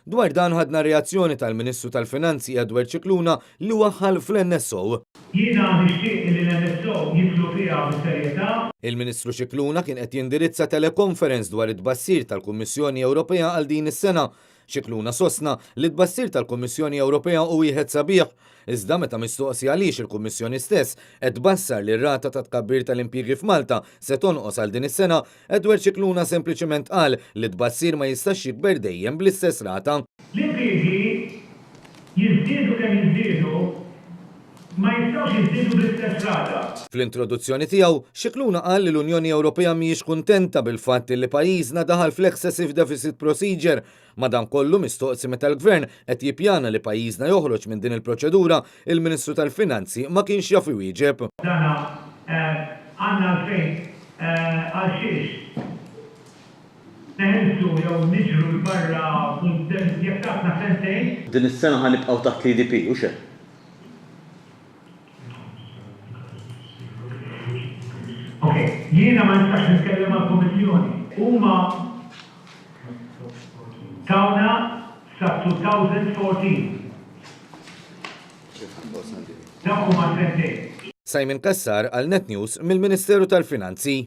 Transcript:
Dwar dan ħadna reazzjoni tal-Ministru tal-Finanzi Edward Cicluna li waħħal fl-NSO. Jiena nixtieq li l-NSO jidħlu fiha bis-serjetà. Il-Ministru Cicluna kien qed jindirizza teleconference dwar it-tbassir tal-Kummissjoni Ewropea għal din is-sena. Cicluna sostna li t-tbassir tal-Kummissjoni Ewropea u wieħed sabiħ. Iżda meta mistoqsi għaliex il-Kummissjoni stess qed tbassar li r-rata ta' tkabbir tal-impjiegi f'Malta se tonqos għal din is-sena, Edward Cicluna sempliċement qal li tbassir ma jistax jikber dejjem bl-istess rata. L-impjiegi jiżdiedu kemm jiżdiedu ma jistgħux jiżdiedu bl-istess rata. Fl-introduzzjoni tiegħu, Cicluna qal li l-Unjoni Ewropea mhijiex kuntenta bil-fatt li pajjiżna daħal fl-excessive deficit procedure. Madankollu mistoqsi meta l-Gvern qed jippjana li pajjiżna joħroġ minn din il-proċedura, il-Ministru tal-Finanzi ma kienx jaf iwieġeb. Dana għandna għalfejn għal xiex neħelsu jew niġru l-barra jekk taqna sentejn. Din is-sena ħanibqgħu taħt l-IDP u xe? Jiena ma nistax nitkellem għall-Kummissjoni. Huma tawna sa 2014. Dak huma sentejn. Simon Kassar għal Net News mill-Ministeru tal-Finanzi.